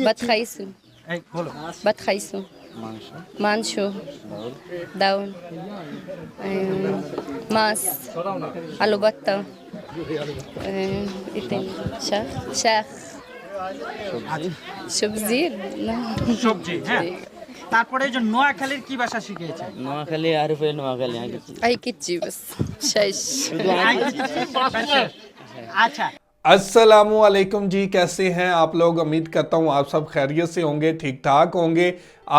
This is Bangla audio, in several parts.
Batkhaisu. এই বলো। Batkhaisu. Mansho. Daun. Mas. Alubatta. Shakh. Shubzir. সবজি, হ্যাঁ। তারপরে এই যে নোয়াখালীর কি ভাষা শিখিয়েছে? Noakhali Arif Noakhali Ay kitchi bas. Shaish. আচ্ছা, अस्सलामुअलैकुम जी, कैसे हैं आप लोग। उम्मीद करता हूँ आप सब खैरियत से होंगे, ठीक ठाक होंगे।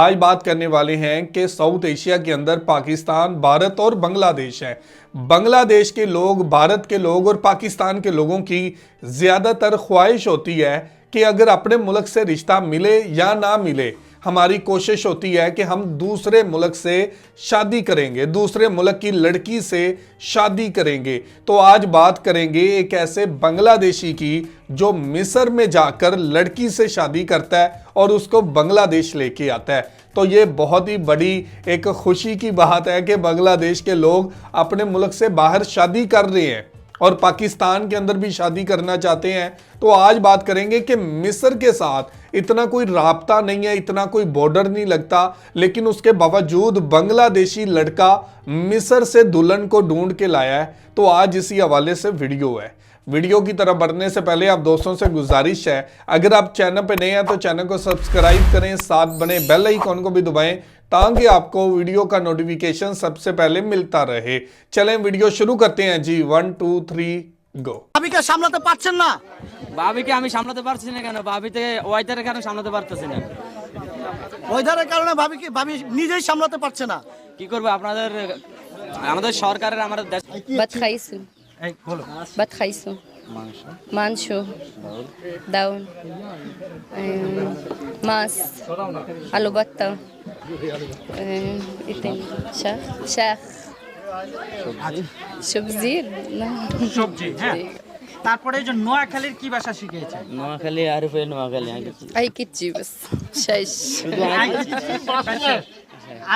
आज बात करने वाले हैं कि साउथ एशिया के अंदर पाकिस्तान, भारत और बांग्लादेश है। बांग्लादेश के लोग, भारत के लोग और पाकिस्तान के लोगों की ज़्यादातर ख्वाहिश होती है कि अगर अपने मुल्क से रिश्ता मिले या ना मिले, हमारी कोशिश होती है कि हम दूसरे मुल्क से शादी करेंगे, दूसरे मुल्क की लड़की से शादी करेंगे। तो आज बात करेंगे एक ऐसे बांग्लादेशी की जो मिस्र में जाकर लड़की से शादी करता है और उसको बांग्लादेश लेके आता है। तो ये बहुत ही बड़ी एक खुशी की बात है कि बांग्लादेश के लोग अपने मुल्क से बाहर शादी कर रहे हैं और पाकिस्तान के अंदर भी शादी करना चाहते हैं। तो आज बात करेंगे कि मिस्र के साथ इतना कोई राब्ता नहीं है, इतना कोई बॉर्डर नहीं लगता, लेकिन उसके बावजूद बांग्लादेशी लड़का मिस्र से दुल्हन को ढूंढ के लाया है। तो आज इसी हवाले से वीडियो है। वीडियो की तरफ बढ़ने से पहले आप दोस्तों से गुजारिश है, अगर आप चैनल पे नए हैं तो चैनल को सब्सक्राइब करें, साथ बने बेल आइकॉन को भी दबाएं ताकि आपको वीडियो का नोटिफिकेशन सबसे पहले मिलता रहे। चलें वीडियो शुरू करते हैं जी। 1 2 3 गो। ভাবিকে সামলাতে পারছেন না? ভাবিকে আমি সামলাতে পারছি না কেন? ভাবিতে ওয়াইদারের কারণে সামলাতে পারতেছি না। ওয়েদারের কারণে ভাবি নিজেই সামলাতে পারছে না। কি করব? আমাদের সরকারের আমাদের দেশ Batkhaisu. এই বলো। Batkhaisu. Mansho. Daun. Mas. Alubatta. Shakh. Shubzir. সবজি, হ্যাঁ। তারপরে এই যে নোয়াখালীর কি ভাষা শিখিয়েছে? Noakhali Arif Noakhali Ay kitchi bas. Shaish.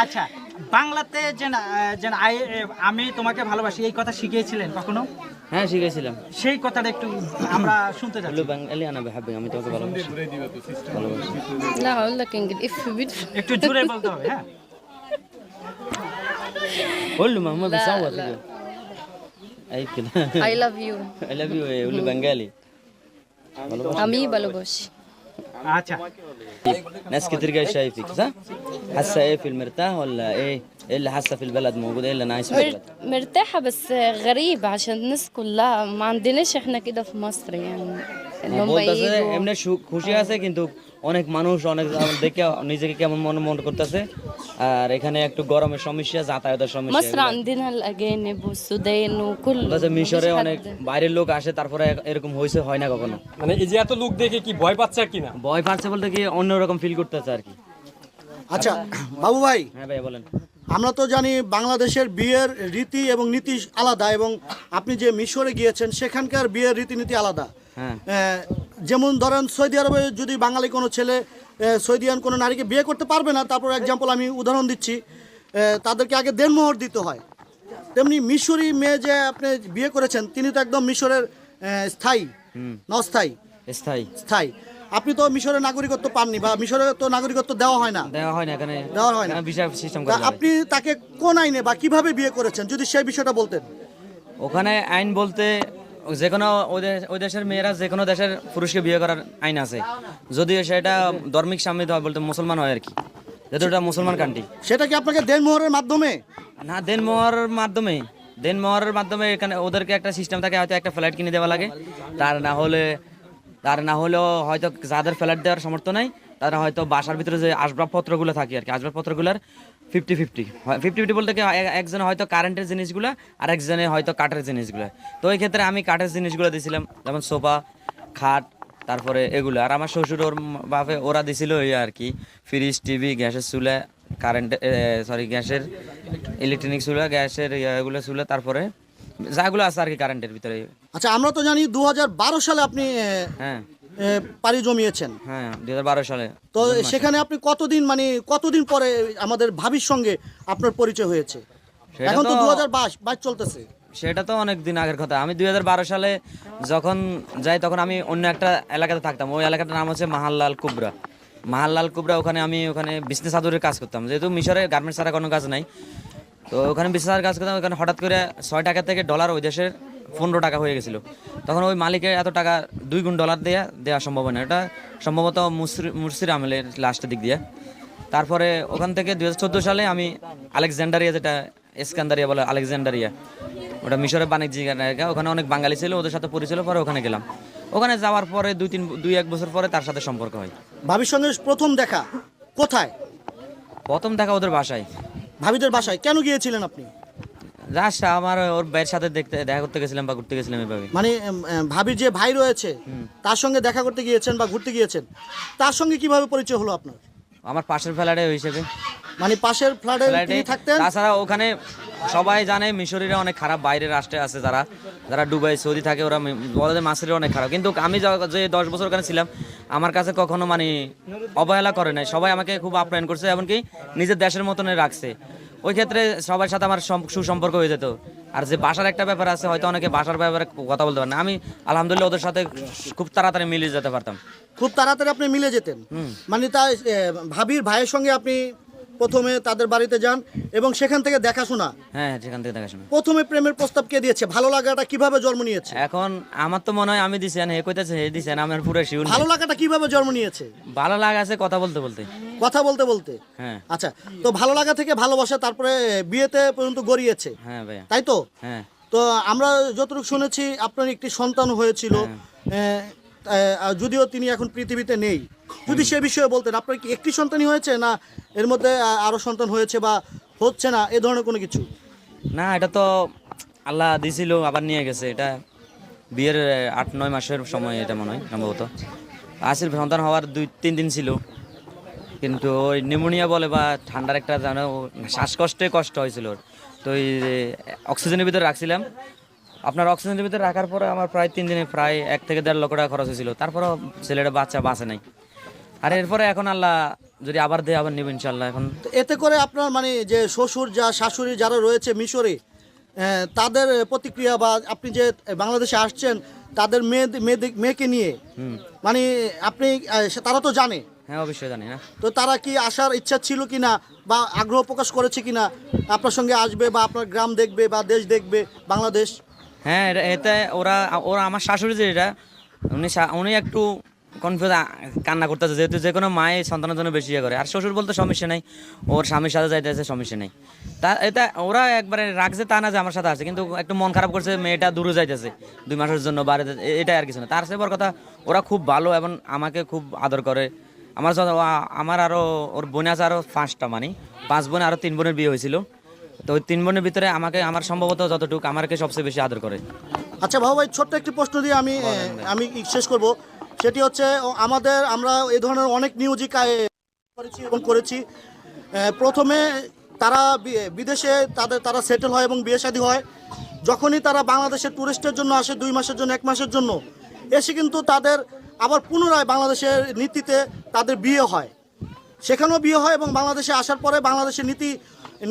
আচ্ছা, বাংলাতে আমি তোমাকে ভালোবাসি এই কথা শিখিয়েছিলেন কখনো? হ্যাঁ শিখেছিলাম। সেই কথাটা একটু আমরা শুনতে যাচ্ছি। বলু বাঙালি আনা بحبك আমি তোমাকে ভালোবাসি। لا أقول لك إنجليزي if you একটু জোরে বলতে হবে, হ্যাঁ। قول له ماما لا، بيصوت لا. كده. اي كده I love you. I love you قول له بنغالي. أمي بلوبوشي. আচ্ছা, ناس كتير جاي شايفك صح؟ حاسه ايه في المرتاح ولا ايه؟ ايه اللي حاسه في البلد موجود؟ ايه اللي انا عايش في البلد؟ مرتاحة بس غريب عشان الناس كلها ما عندناش احنا كده في مصر يعني اللي هم বলতেছে يجوا এমনি খুশি আছে কিন্তু অনেক মানুষ অনেক দেখে নিজেকে কেমন মনে করতেছে। আর এখানে একটু গরমের সমস্যা, যাতায়াতের সমস্যা। مصر عندنا الأجانب والسودان وكله বলতেছে মিশরে مفيش অনেক حد. বাইরের লোক আসে, তারপরে এরকম হয়েছে হয় না কখনো। মানে এই যে এত লোক দেখে কি ভয় পাচ্ছে আর কি না? ভয় পাচ্ছে বলতে কি অন্যরকম ফিল করতেছে আর কি। আচ্ছা বাবু ভাই, হ্যাঁ ভাই বলেন। আমরা তো জানি বাংলাদেশের বিয়ের রীতি এবং নীতি আলাদা, এবং আপনি যে মিশরে গিয়েছেন সেখানকার বিয়ের রীতিনীতি আলাদা। হ্যাঁ যেমন ধরেন সৌদি আরবে যদি বাঙালি কোনো ছেলে সৌদিয়ান কোনো নারীকে বিয়ে করতে পারবে না, তারপর এক্সাম্পল আমি উদাহরণ দিচ্ছি, তাদেরকে আগে দেনমোহর দিতে হয়। তেমনি মিশরি মেয়ে যে আপনি বিয়ে করেছেন তিনি তো একদম মিশরের স্থায়ী, নস্থায়ী, স্থায়ী। স্থায়ী। আপনি তো মিশরের নাগরিকত্ব পাননি, বা মিশরের তো নাগরিকত্ব দেওয়া হয় না, দেওয়া হয় না এখানে, দেওয়া হয় না। ভিসা সিস্টেম তা করা লাগে। আপনি তাকে কোন আইনে বা কিভাবে বিয়ে করেছেন যদি সেই বিষয়টা বলতেন? ওখানে আইন বলতে যে কোনো ওই দেশের মেয়েরা যে কোনো দেশের পুরুষকে বিয়ে করার আইন আছে, যদিও সেটা ধর্মিক সাম্যতা হয়, বলতে মুসলমান হয় আর কি, যেহেতু এটা মুসলমান কান্ট্রি। সেটা কি আপনাকে দেনমোহরের মাধ্যমে? না, দেনমোহরের মাধ্যমে এখানে ওদেরকে একটা সিস্টেম থাকে, হয়তো একটা ফ্ল্যাট কিনে দেওয়া লাগে। তার না হলেও হয়তো যাদের ফ্ল্যাট দেওয়ার সামর্থ্য নাই তারা হয়তো বাসার ভিতরে যে আসবাবপত্রগুলো থাকে আর কি, আসবাবপত্রগুলোর 50-50 বলতে কি একজনে হয়তো কারেন্টের জিনিসগুলো আর একজনে হয়তো কাঠের জিনিসগুলো। তো ওই ক্ষেত্রে আমি কাঠের জিনিসগুলো দিয়েছিলাম, যেমন সোফা, খাট, তারপরে এগুলো। আর আমার শ্বশুর ওর বাপে ওরা দিছিল ওই আর কি ফ্রিজ, টিভি, গ্যাসের চুলা, গ্যাসের ইলেকট্রনিক চুলা, গ্যাসের এগুলো চুলা, তারপরে যাগুলো আছে আর কি কারেন্টের ভিতরে। আচ্ছা, আমরা তো জানি 2012 সালে আপনি হ্যাঁ পাড়ি জমিয়েছেন। হ্যাঁ 2012 সালে। তো সেখানে আপনি কতদিন পরে আমাদের ভাবির সঙ্গে আপনার পরিচয় হয়েছে? এখন তো 2022 চলতেছে। সেটা তো অনেক দিন আগের কথা। আমি 2012 সালে যখন যাই তখন আমি অন্য একটা এলাকাতে থাকতাম। ওই এলাকাটার নাম হচ্ছে মাহাল্লাল কুবরা। মাহাল্লাল কুবরা, ওখানে বিজনেস আদরের কাজ করতাম। যেহেতু মিশরে গার্মেন্টস ছাড়া কোনো কাজ নাই, তো ওখানে বিজনেস আদরের কাজ করতাম। ওখানে হঠাৎ করে 6 টাকা থেকে ডলার ওই দেশের 15 টাকা হয়ে গেছিলো। তখন ওই মালিকে এত টাকা 2 গুণ ডলার দেওয়া সম্ভব হয় না। এটা সম্ভবত মুরসির আমলের লাস্টের দিক দিয়ে। তারপরে ওখান থেকে 2014 সালে আমি আলেকজান্ডারিয়া, যেটা ইস্কান্দারিয়া বলে, আলেকজান্ডারিয়া, ওটা মিশরের বাণিজ্যিক এলাকা। ওখানে অনেক বাঙালি ছিল, ওদের সাথে পরিচয়, পরে ওখানে গেলাম। ওখানে যাওয়ার পরে 2-1 বছর পরে তার সাথে সম্পর্ক হয়। ভাবির সঙ্গে প্রথম দেখা কোথায়? প্রথম দেখা ওদের বাসায়, ভাবিদের বাসায়। কেন গিয়েছিলেন আপনি? জাস্ট আমার ওর ভাইয়ের সাথে দেখা করতে গেছিলাম বা ঘুরতে গেছিলাম এভাবে। মানে ভাবির যে ভাই রয়েছে তার সঙ্গে দেখা করতে গিয়েছেন বা ঘুরতে গিয়েছেন, তার সঙ্গে কিভাবে পরিচয় হলো আপনার? আমার পাশের ফ্ল্যাটে হিসেবে, মানে পাশের ফ্ল্যাটে তিনি থাকতেন। তাছাড়া ওখানে সবাই জানে মিশরিরা অনেক খারাপ, বাইরের রাষ্ট্রে আছে যারা দুবাই সৌদি থাকে, ওরা বলে যে মাসিরা অনেক খারাপ। কিন্তু আমি যে 10 বছর ওখানে ছিলাম, আমার কাছে কখনো মানে অবহেলা করে নাই। সবাই আমাকে খুব আপ্যায়ন করছে, এমনকি নিজের দেশের মতনই রাখছে। ওই ক্ষেত্রে সবার সাথে আমার সুসম্পর্ক হয়ে যেত। আর যে ভাষার একটা ব্যাপার আছে, হয়তো অনেকে ভাষার ব্যাপারে কথা বলতে পারে না, আমি আলহামদুলিল্লাহ ওদের সাথে খুব তাড়াতাড়ি মিলিয়ে যেতে পারতাম। খুব তাড়াতাড়ি আপনি মিলে যেতেন। মানে তাই ভাবির ভাইয়ের সঙ্গে আপনি প্রথমে তাদের বাড়িতে যান এবং সেখান থেকে দেখাশোনা। হ্যাঁ, সেখান থেকে দেখাশোনা। প্রথমে প্রেমের প্রস্তাব কে দিয়েছে? ভালো লাগাটা কিভাবে জন্ম নিয়েছে? এখন আমার তো মনে হয় আমি দিছেন, হে কইতাছে হে দিছেন, আমার পুরো শিউর। ভালো লাগাটা কিভাবে জন্ম নিয়েছে? ভালো লাগা আছে কথা বলতে বলতে। হ্যাঁ। আচ্ছা, তো ভালো লাগা থেকে ভালোবাসা, তারপরে বিয়েতে পর্যন্ত গড়িয়েছে। হ্যাঁ ভাইয়া। তাই তো? হ্যাঁ। তো আমরা যতটুকু শুনেছি আপনার একটি সন্তান হয়েছিল, যদিও তিনি এখন পৃথিবীতে নেই। যদি সে বিষয়ে বলতেন, আপনার কি একটি সন্তানই হয়েছে, না এর মধ্যে আরো সন্তান হয়েছে বা হচ্ছে না, এ ধরনের কোনো কিছু? না, এটা তো আল্লাহ দিছিল, আবার নিয়ে গেছে। এটা বিয়ের 8-9 মাসের সময়, এটা মনে হয় সম্ভবত আসিল। সন্তান হওয়ার 2-3 দিন ছিল, কিন্তু ওই নিউমোনিয়া বলে বা ঠান্ডার একটা জানো শ্বাসকষ্টে কষ্ট হয়েছিল। তো ওই অক্সিজেনের ভিতরে রাখছিলাম। আপনার অক্সিজেনের ভিতরে রাখার পরে আমার প্রায় 3 দিনে প্রায় 1 থেকে 1.5 লক্ষ টাকা খরচ হয়েছিল। তারপরেও ছেলেটা বাচ্চা বাঁচে নাই। আর এরপরে এখন আল্লাহ যদি আবার দেয়, আবার নেব ইনশাল্লাহ। এখন এতে করে আপনার মানে যে শ্বশুর শাশুড়ি যারা রয়েছে মিশরে, তাদের প্রতিক্রিয়া, বা আপনি যে বাংলাদেশে আসছেন তাদের মেয়েকে নিয়ে, মানে আপনি তারা তো জানে? হ্যাঁ, অবশ্যই জানি না। তো তারা কি আসার ইচ্ছা ছিল কিনা বা আগ্রহ প্রকাশ করেছে কিনা আপনার সঙ্গে আসবে বা আপনার গ্রাম দেখবে বা দেশ দেখবে, বাংলাদেশ? হ্যাঁ, এতে ওরা আমার শাশুড়ি যে এটা উনি একটু কনফিউজ, কান্না করতেছে, যেহেতু যে কোনো মায়ে সন্তানের জন্য বেশি ইয়ে করে। আর শ্বশুর বলতে সমস্যা নেই, ওর স্বামীর সাথে যাইতেছে, সমস্যা নেই। এটা ওরা একবারে রাখছে তা না যে আমার সাথে আসছে, কিন্তু একটু মন খারাপ করছে, মেয়েটা দূরে যাইতেছে 2 মাসের জন্য বাড়িতে, এটাই আর কিছু না। তার চেয়ে বড় কথা, ওরা খুব ভালো এবং আমাকে খুব আদর করে। আমার আরও ওর বোন আছে আরও 5টা, মানে 5 বোন, আরও 3 বোনের বিয়ে হয়েছিল। তো ওই 3 বোনের ভিতরে আমার সম্ভবত যতটুকু আমাকে সবচেয়ে বেশি আদর করে। আচ্ছা বাবু ভাই, ছোট্ট একটি প্রশ্ন দিয়ে আমি শেষ করব। সেটি হচ্ছে, আমরা এই ধরনের অনেক নিউজই করেছি। প্রথমে তারা বিদেশে তারা সেটেল হয় এবং বিয়ে শাদী হয়। যখনই তারা বাংলাদেশের টুরিস্টের জন্য আসে, 2 মাসের জন্য, 1 মাসের জন্য এসে, কিন্তু তাদের আবার পুনরায় বাংলাদেশের নীতিতে তাদের বিয়ে হয়, সেখানেও বিয়ে হয়, এবং বাংলাদেশে আসার পরে বাংলাদেশের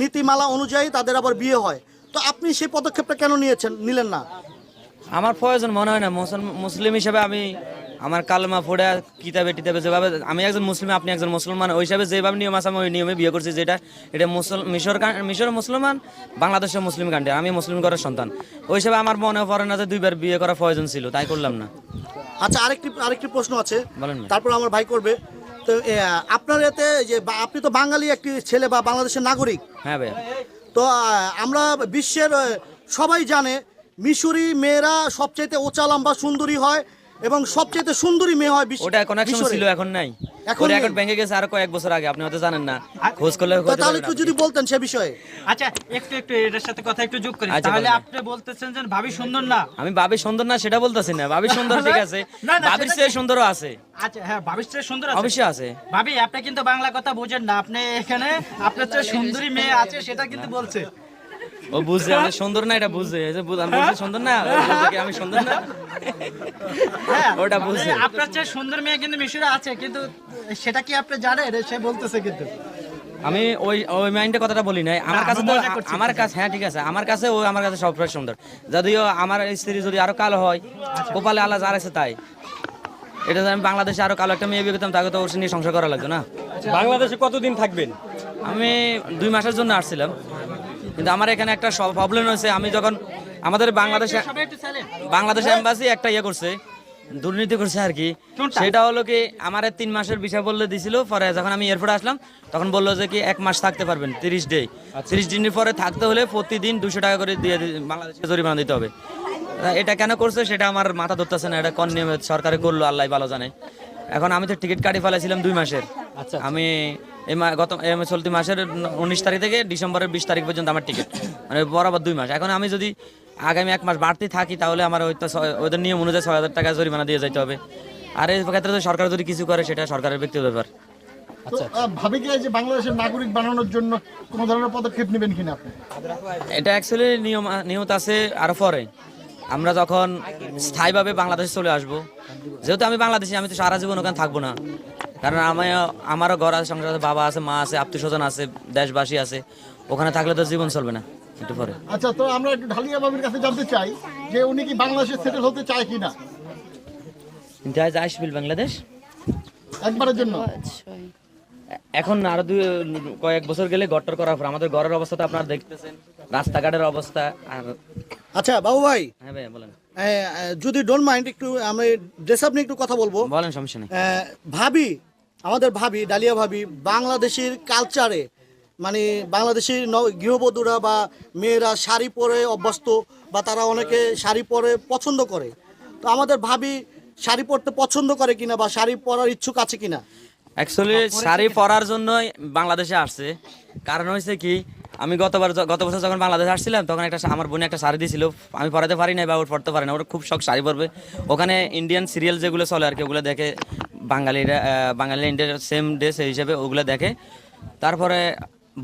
নীতিমালা অনুযায়ী তাদের আবার বিয়ে হয়। তো আপনি সেই পদক্ষেপটা কেন নিলেন না? আমার প্রয়োজন মনে হয় না। মুসলিম হিসেবে আমি আমার কালমা পড়ে কিতাবে যেভাবে আমি একজন মুসলিম, আপনি একজন মুসলমান, ওই হিসাবে যেভাবে নিয়ম আছে আমি ওই নিয়মে বিয়ে করছি। যেটা এটা মিশর মুসলমান, বাংলাদেশের মুসলিম কান্ট্রি, আমি মুসলিম ঘরের সন্তান। ওই হিসাবে আমার মনে পড়ে না যে 2বার বিয়ে করার প্রয়োজন ছিল, তাই করলাম না। আচ্ছা, আরেকটি প্রশ্ন আছে, বলেন। তারপর আমার ভাই করবে। তো আপনার এতে যে আপনি তো বাঙালি একটি ছেলে বা বাংলাদেশের নাগরিক। হ্যাঁ ভাইয়া। তো আমরা বিশ্বের সবাই জানে মিশরি মেয়েরা সবচেয়ে ওচালাম্বা সুন্দরী হয় এবং সবচেয়ে সুন্দরী মেয়ে হয় ওটা এখন একসময় ছিল, এখন নাই। এখন রেকর্ড ভেঙে গেছে আরো কয়েক বছর আগে, আপনি হয়তো জানেন না, খোঁজ করলে। তাহলে একটু যদি বলতেন সে বিষয়ে। আচ্ছা, একটু এটার সাথে কথা একটু যোগ করি। তাহলে আপনি বলতেছেন যে ভাবি সুন্দর না? আমি ভাবি সুন্দর না সেটা বলতেছি না, ভাবি সুন্দর ঠিক আছে, ভাবির চেয়ে সুন্দরও আছে। আচ্ছা, হ্যাঁ, ভাবির চেয়ে সুন্দর আছে, অবশ্যই আছে। ভাবি, আপনি কিন্তু বাংলা কথা বুঝেন না। আপনি এখানে আপনার চেয়ে সুন্দরী মেয়ে আছে সেটা কিন্তু বলছে। ও বুঝছে আমি সুন্দর না, এটা বুঝছে। আমি বলছি সুন্দর না, আমি সুন্দর না, ওটা বুঝছে। আপনার চেয়ে সুন্দর মেয়ে কিন্তু মিশরে আছে, কিন্তু সেটা কি আপনি জানেন? সে বলতেছে কিন্তু। আমি ওই ওই মাইন্ডে কথাটা বলি নাই, আমার কাছে তো আমার কাছে হ্যাঁ ঠিক আছে, আমার কাছে ও আমার কাছে সবসময় সুন্দর। যদিও আমার স্ত্রী যদি আরো কালো হয়, কপালে আল্লাহ যার আছে তাই। এটা যদি আমি বাংলাদেশে আরো কালো একটা মেয়ে বিয়ে করতাম তাকে তো ওর নিয়ে সংসার করা লাগতো না। বাংলাদেশে কতদিন থাকবেন? আমি 2 মাসের জন্য আসছিলাম, কিন্তু আমার এখানে একটা প্রবলেম হয়েছে। আমি যখন আমাদের বাংলাদেশ এম্বাসি একটা ইয়ে করছে, দুর্নীতি করছে আর কি। সেটা হলো কি আমার 3 মাসের বিষয় বললে দিছিল, পরে যখন আমি এয়ারপোর্টে আসলাম তখন বললো যে কি 1 মাস থাকতে পারবেন 30 ডে। 30 দিনের পরে থাকতে হলে প্রতিদিন 200 টাকা করে দিয়ে বাংলাদেশে জরিমানা দিতে হবে। এটা কেন করছে সেটা আমার মাথা ধরতেছে না, এটা কোন নিয়মে সরকারে করলো আল্লাহ ভালো জানে। এখন আমি তো টিকিট কাটি ফেলাইছিলাম 2 মাসের। আমি চলতি মাসের 19 তারিখ থেকে ডিসেম্বরের 20 তারিখ পর্যন্ত আমার টিকিট, মানে বরাবর 2 মাস। এখন আমি যদি আগামী 1 মাস বাড়তি থাকি তাহলে আমার ওদের নিয়ম অনুযায়ী 6,000 টাকা জরিমানা দিয়ে যেতে হবে। আর এই ক্ষেত্রে সরকার যদি কিছু করে সেটা সরকারের ব্যক্তিগত ব্যাপার। ভাবি কি যে বাংলাদেশের নাগরিক বানানোর জন্য কোনো ধরনের পদক্ষেপ নেবেন কিনা আপনি? এটা অ্যাকচুয়ালি নিয়ত আছে আরো পরে। আমরা যখন স্থায়ীভাবে বাংলাদেশে চলে আসবো, যেহেতু আমি বাংলাদেশি, আমি তো সারা জীবন ওখানে থাকবো না, কারণ আমারও ঘর আছে, সংসার আছে, বাবা আছে, মা আছে, আত্মীয় স্বজন আছে, দেশবাসী আছে। ওখানে থাকলে তো জীবন চলবে না একটু পরে। আচ্ছা, তো আমরা একটু ঢালিয়া বাবির কাছে জানতে চাই যে উনি কি বাংলাদেশে সেটেল হতে চায় কিনা আসবিল বাংলাদেশ একবারের জন্য? এখন আরো কয়েক বছর গেলে ঘরটর করার পর আমাদের ঘরের অবস্থাটা আপনারা দেখতেছেন, রাস্তাঘাটের অবস্থা। আর আচ্ছা বাবু ভাই, হ্যাঁ ভাই বলেন। যদি ডোন্ট মাইন্ড একটু আমি ড্রেস আপ নিয়ে একটু কথা বলবো। বলেন, সমস্যা নেই। ভাবি, আমাদের ভাবি ডালিয়া ভাবি বাংলাদেশের কালচারে, মানে বাংলাদেশের গৃহবধূরা বা মেয়েরা শাড়ি পরে অভ্যস্ত, বা তারা অনেকে শাড়ি পরে পছন্দ করে। তো আমাদের ভাবি শাড়ি পরতে পছন্দ করে কিনা বা শাড়ি পরার ইচ্ছুক আছে কিনা? অ্যাকচুয়ালি শাড়ি পরার জন্যই বাংলাদেশে আসছে। কারণ হয়েছে কি, আমি গত বছর যখন বাংলাদেশে আসছিলাম তখন আমার বোনে একটা শাড়ি দিয়েছিল, আমি পরাতে পারি না বা ওর পরতে পারি না, ওর খুব শখ শাড়ি পরবে। ওখানে ইন্ডিয়ান সিরিয়াল যেগুলো চলে আর কি, ওগুলো দেখে বাঙালিরা ইন্ডিয়ার সেম ড্রেস হিসেবে ওগুলো দেখে। তারপরে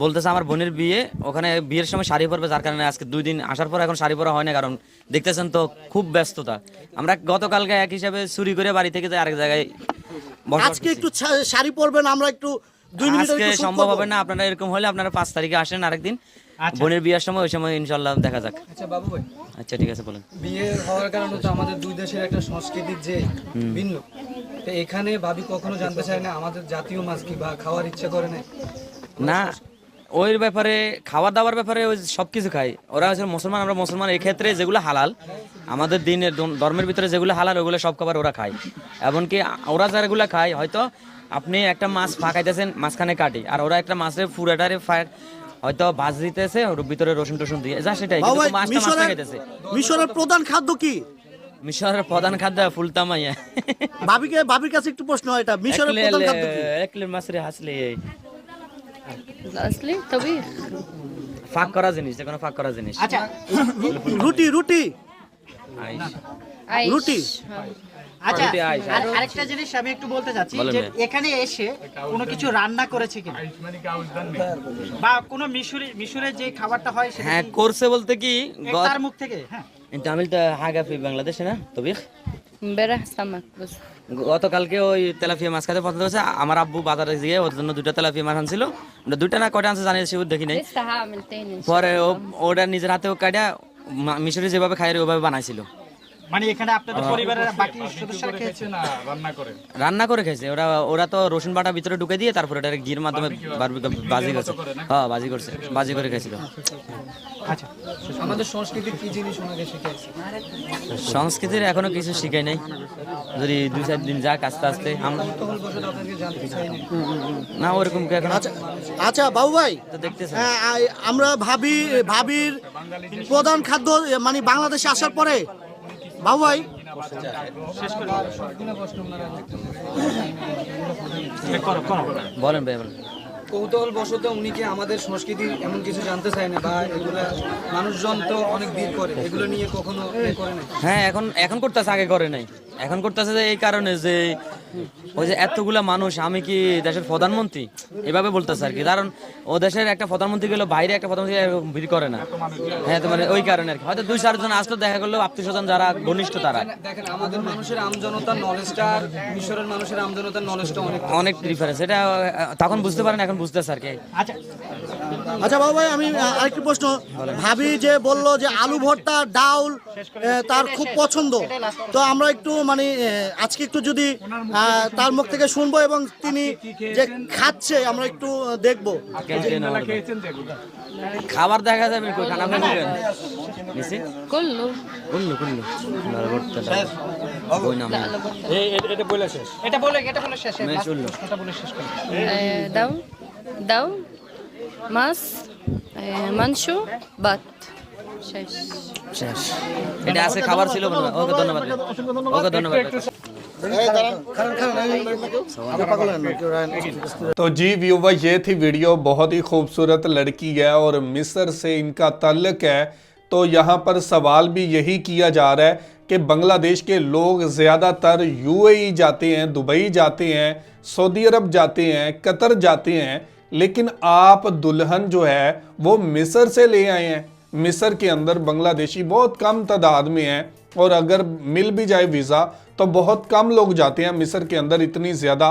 বলতেছে আমার বোনের বিয়ে, ওখানে বিয়ের সময় শাড়ি পরবে, যার কারণে আজকে 2 দিন আসার পর এখন শাড়ি পরা হয় না, কারণ দেখতেছেন তো খুব ব্যস্ততা। আমরা গতকালকে এক হিসাবে চুরি করে বাড়ি থেকে যাই আরেক জায়গায়। আজকে একটু শাড়ি পরবেন, আমরা একটু 2 মিনিট আজকে সম্ভব হবে না, আপনারা এরকম হলে আপনারা 5 তারিখে আসেন আরেকদিন, বোনের বিয়ের সময়, ওই সময় ইনশাল্লাহ দেখা যাক। আচ্ছা বাবু ভাই, আচ্ছা ঠিক আছে বলেন। বিয়ে হওয়ার কারণে তো আমাদের দুই দেশের একটা সংস্কৃতির যে ভিন্ন, তো এখানে ভাবি কখনো জানতে চায় না আমাদের জাতীয় মাছ কি বা খাওয়ার ইচ্ছা করে না? না, ওই ব্যাপারে খাওয়ার দাওয়ার ব্যাপারে ওই সব কিছু খাই। ওরা হচ্ছে মুসলমান, আমরা মুসলমান, এই ক্ষেত্রে যেগুলো হালাল আমাদের দিনের ধর্মের ভিতরে যেগুলো হালাল ওগুলো সব খাবার ওরা খায়। এমনকি ওরা যারাগুলো খায়, হয়তো আপনি একটা মাছ ফাঁকাইতেছেন মাঝখানে কাটি, আর ওরা একটা মাছের পুরাটারে হয়তো ভাজ দিতেছে, ওর ভিতরে রসুন টসুন দিয়ে যা, সেটাই মাছটা খাইতেছে। মিশরের প্রধান খাদ্য কি? মিশরের প্রধান খাদ্য ফুলতামাইয়া। ভাবির কাছে একটু প্রশ্ন, এটা মিশরের প্রধান খাদ্য কি? একলে মাছরে হাসলে असली तभी ফাঁক করা জিনিস, যে কোনো ফাঁক করা জিনিস। আচ্ছা, রুটি রুটি आइश রুটি। আচ্ছা, রুটি আইস। আরেকটা জিনিস আমি একটু বলতে চাচ্ছি বলেন যে ভাই। এখানে এসে কোনো কিছু রান্না করেছে কিনা, বা কোনো মিশরে যে খাবারটা হয় সেটা হ্যাঁ কি করছে বলতে কি, তার মুখ থেকে? হ্যাঁ, তামিল তো হাগা ফি বাংলাদেশে না তবে امبارح سمك بس গতকালকে ওই তেলাপিয়া মাছ খাতে পছন্দ হয়েছে। আমার আব্বু বাজারে গিয়ে ওর জন্য 2টা তেলাপিয়া মাছ আনছিল, 2টা না কয়টা আনছে জানি সেও দেখি নাই। لسه هعمل تاني إن شاء পরে ওটা নিজের হাতেও কাটা মিশরে যেভাবে খাই ওইভাবে বানাইছিল। মানে এখানে আপনাদের পরিবারের বাকি সদস্যরা খেয়েছে না? রান্না করে খাইছে ওরা তো রসুন বাটা ভিতরে ঢুকে দিয়ে তারপরে এটা ঘির মাধ্যমে বাজি করছে। হ্যাঁ বাজি করে খাইছিল। আচ্ছা, আমাদের সংস্কৃতির কি জিনিস ওনাকে শিখাইছে? সংস্কৃতির এখনো কিছু শিখাই নাই, যদি 2-4 দিন যাক আস্তে আস্তে। কৌতূহলবশত আপনাকে জানতে চাই না। না ওরকম কি এখন আচ্ছা বাবু ভাই, তো দেখতেছেন। আমরা ভাবির প্রধান খাদ্য মানে বাংলাদেশে আসার পরে বাবু ভাই বলেন ভাই বলেন। কৌতূহলবশত উনি কি আমাদের সংস্কৃতির এমন কিছু জানতে চায় না, বা এগুলা মানুষজন তো অনেক দিন করে, এগুলো নিয়ে কখনো করে না? হ্যাঁ এখন করতেছে, আগে করে নাই। এখন করতেছে যে এই কারণে যে ওই যে এতগুলা মানুষ, আমি কি দেশের প্রধানমন্ত্রী এভাবে বলতেছে আর কি, কারণ ও দেশের একটা প্রধানমন্ত্রী গেল বাইরে একটা প্রধানমন্ত্রী ভিড় করে না। হ্যাঁ, তো মানে ওই কারণে আর কি, হয়তো 2-4 জন আসতো, দেখা করলো আত্মীয় স্বজন যারা ঘনিষ্ঠ তারা। দেখেন আমাদের মানুষের আমজনতার নলেজটা আর মিশরের মানুষের আমজনতার নলেজটা অনেক ডিফারেন্স, এটা তখন বুঝতে পারেন, এখন বুঝতেছে আর কি। আচ্ছা আচ্ছা বাবু ভাই, আমি আরেকটি প্রশ্ন, ভাবি যে বললো যে আলু ভর্তা ডাউল তার খুব পছন্দ, তো আমরা একটু মানে আজকে একটু যদি তার মুখ থেকে শুনবো এবং তিনি যে খাচ্ছে আমরা একটু দেখবো। খাবার দেখা যাবে কই, খানা খাবেন নিছি كله কুল্লু কুল্লু ভালো করতে ওই নাম এটা বলে শেষ। এটা বলে শেষ, মেয়ে চললো। এটা বলে শেষ করো। دو دو ماس মাংসো বাত শেষ। শেষ। এটা আজকে খাবার ছিল বন্ধুরা। ওকে ধন্যবাদ, ওকে ধন্যবাদ। तो जी व्यूवर, ये थी वीडियो। बहुत ही खूबसूरत लड़की है और मिस्र से इनका ताल्लुक है। तो यहाँ पर सवाल भी यही किया जा रहा है कि बांग्लादेश के लोग ज़्यादातर यूएई जाते हैं, दुबई जाते हैं, सऊदी अरब जाते हैं, कतर जाते हैं, लेकिन आप दुल्हन जो है वो मिस्र से ले आए हैं। मिस्र के अंदर बांग्लादेशी बहुत कम तादाद में हैं और अगर मिल भी जाए वीज़ा तो बहुत कम लोग जाते हैं। मिस्र के अंदर इतनी ज़्यादा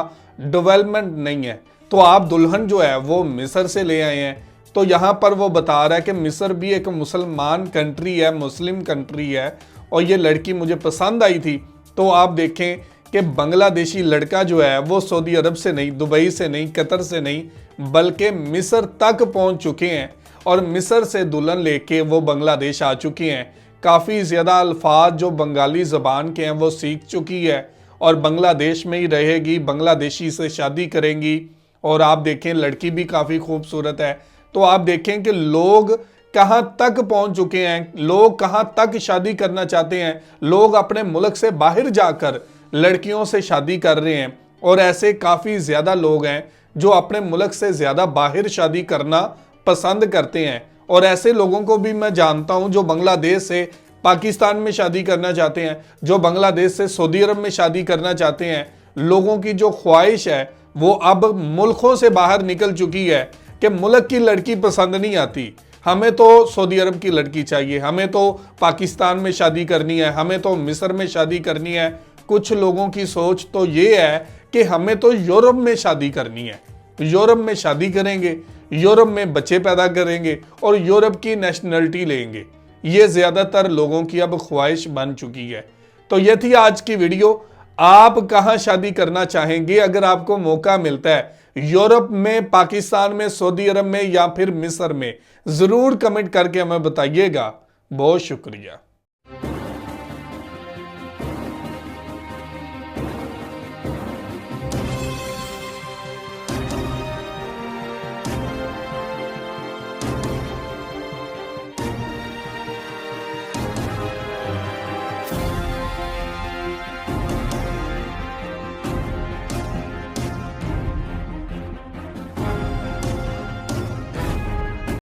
डेवलपमेंट नहीं है। तो आप दुल्हन जो है वो मिस्र से ले आए हैं। तो यहाँ पर वो बता रहा है कि मिस्र भी एक मुसलमान कंट्री है, मुस्लिम कंट्री है, और ये लड़की मुझे पसंद आई थी। तो आप देखें कि बांग्लादेशी लड़का जो है वो सऊदी अरब से नहीं, दुबई से नहीं, कतर से नहीं, बल्कि मिस्र तक पहुँच चुके हैं और मिस्र से दुल्हन लेके वो बांग्लादेश आ चुकी हैं। काफ़ी ज़्यादा अल्फाज जो बंगाली ज़बान के हैं वो सीख चुकी है और बांग्लादेश में ही रहेगी, बांग्लादेशी से शादी करेंगी। और आप देखें लड़की भी काफ़ी खूबसूरत है। तो आप देखें कि लोग कहाँ तक पहुँच चुके हैं, लोग कहाँ तक शादी करना चाहते हैं। लोग अपने मुल्क से बाहर जाकर लड़कियों से शादी कर रहे हैं और ऐसे काफ़ी ज़्यादा लोग हैं जो अपने मुल्क से ज़्यादा बाहर शादी करना पसंद करते हैं। और ऐसे लोगों को भी मैं जानता हूं जो बांग्लादेश से पाकिस्तान में शादी करना चाहते हैं, जो बांग्लादेश से सऊदी अरब में शादी करना चाहते हैं। लोगों की जो ख्वाहिश है वो अब मुल्कों से बाहर निकल चुकी है कि मुल्क की लड़की पसंद नहीं आती, हमें तो सऊदी अरब की लड़की चाहिए, हमें तो पाकिस्तान में शादी करनी है, हमें तो मिस्र में शादी करनी है। कुछ लोगों की सोच तो ये है कि हमें तो यूरोप में शादी करनी है, यूरोप में शादी करेंगे, यूरोप में बच्चे पैदा करेंगे और यूरोप की नेशनलिटी लेंगे। ये ज़्यादातर लोगों की अब ख्वाहिश बन चुकी है। तो ये थी आज की वीडियो। आप कहाँ शादी करना चाहेंगे अगर आपको मौका मिलता है, यूरोप में, पाकिस्तान में, सऊदी अरब में या फिर मिस्र में? ज़रूर कमेंट करके हमें बताइएगा। बहुत शुक्रिया।